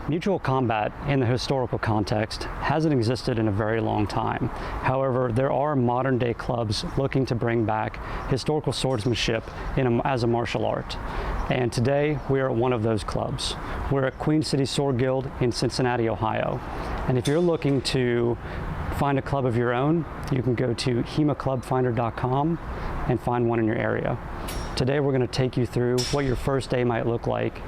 Mutual combat in the historical context hasn't existed in a very long time. However, there are modern day clubs looking to bring back historical swordsmanship as a martial art. And today we are at one of those clubs. We're at Queen City Sword Guild in Cincinnati, Ohio. And if you're looking to find a club of your own, you can go to HEMAclubfinder.com and find one in your area. Today we're going to take you through what your first day might look like.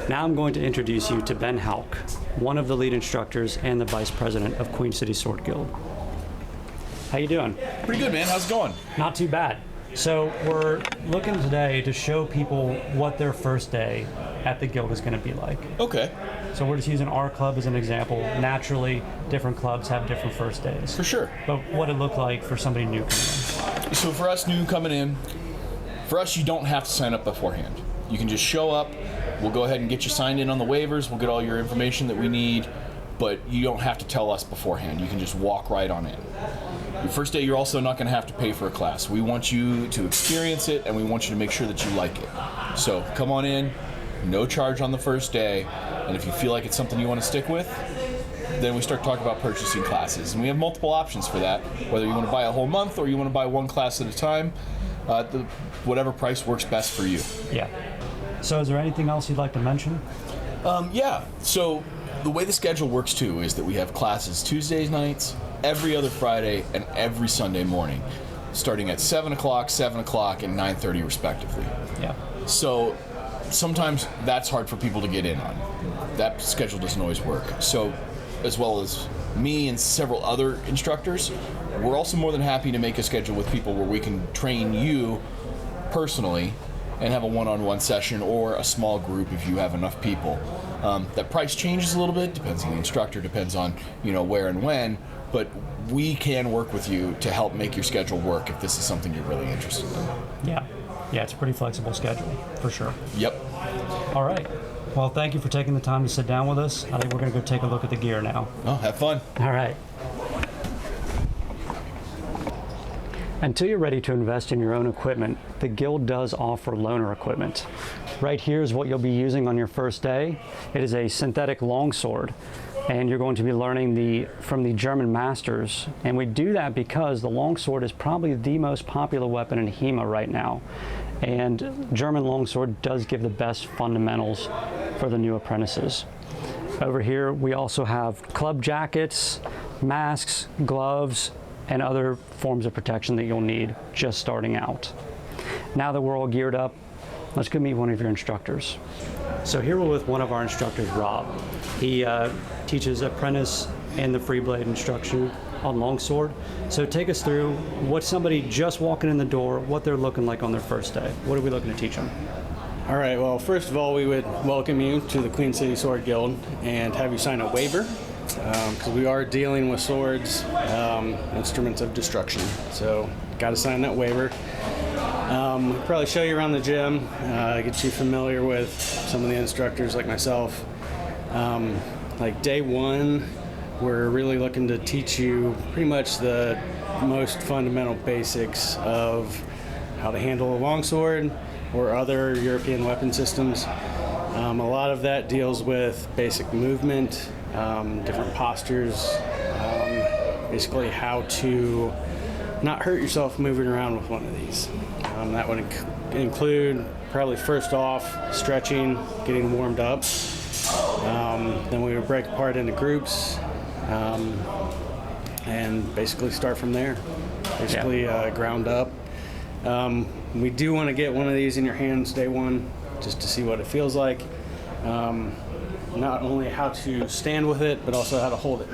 Now I'm going to introduce you to Ben Houck, one of the lead instructors and the vice president of Queen City Sword Guild. How you doing? Pretty good, man. How's it going? Not too bad. So we're looking today to show people what their first day at the guild is going to be like. Okay. So we're just using our club as an example. Naturally, different clubs have different first days. For sure. But what it looked like for somebody new coming in. So for us new coming in, for us you don't have to sign up beforehand. You can just show up. We'll go ahead and get you signed in on the waivers. We'll get all your information that we need, but you don't have to tell us beforehand. You can just walk right on in. Your first day, you're also not going to have to pay for a class. We want you to experience it, and we want you to make sure that you like it. So come on in, no charge on the first day, and if you feel like it's something you want to stick with, then we start talking about purchasing classes. And we have multiple options for that, whether you want to buy a whole month or you want to buy one class at a time. Whatever price works best for you. Yeah. So is there anything else you'd like to mention? Yeah. So the way the schedule works too is that we have classes Tuesdays nights, every other Friday, and every Sunday morning, starting at 7 o'clock, 7 o'clock, and 9:30 respectively. Yeah. So sometimes that's hard for people to get in on. That schedule doesn't always work. So as well as me and several other instructors, we're also more than happy to make a schedule with people where we can train you personally and have a one-on-one session or a small group if you have enough people. That price changes a little bit, depends on the instructor, depends on where and when, but we can work with you to help make your schedule work if this is something you're really interested in. Yeah, it's a pretty flexible schedule, for sure. Yep. All right. Well, thank you for taking the time to sit down with us. I think we're going to go take a look at the gear now. Oh, have fun. All right. Until you're ready to invest in your own equipment, the Guild does offer loaner equipment. Right here is what you'll be using on your first day. It is a synthetic longsword, and you're going to be learning from the German masters. And we do that because the longsword is probably the most popular weapon in HEMA right now. And German longsword does give the best fundamentals for the new apprentices. Over here, we also have club jackets, masks, gloves, and other forms of protection that you'll need just starting out. Now that we're all geared up, let's go meet one of your instructors. So here we're with one of our instructors, Rob. He teaches apprentice and the free blade instruction on longsword. So take us through what somebody just walking in the door, what they're looking like on their first day. What are we looking to teach them? All right, well, first of all, we would welcome you to the Queen City Sword Guild and have you sign a waiver. Because we are dealing with swords, instruments of destruction. So, got to sign that waiver. We'll probably show you around the gym, get you familiar with some of the instructors like myself. Like day one, we're really looking to teach you pretty much the most fundamental basics of how to handle a longsword or other European weapon systems. A lot of that deals with basic movement, different postures, basically how to not hurt yourself moving around with one of these. That would include probably first off stretching, getting warmed up. Then we would break apart into groups and basically start from there. Basically ground up. We do want to get one of these in your hands day one just to see what it feels like. Not only how to stand with it, but also how to hold it.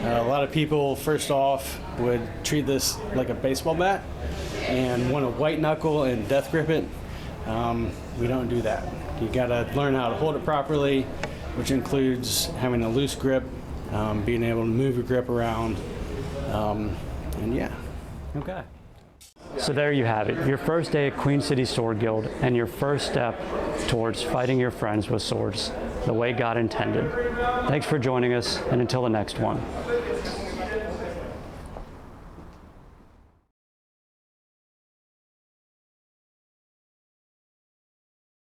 A lot of people, first off, would treat this like a baseball bat and want to white knuckle and death grip it. We don't do that. You gotta learn how to hold it properly, which includes having a loose grip, being able to move your grip around, and yeah. Okay. So there you have it, your first day at Queen City Sword Guild and your first step towards fighting your friends with swords the way God intended. Thanks for joining us, and until the next one.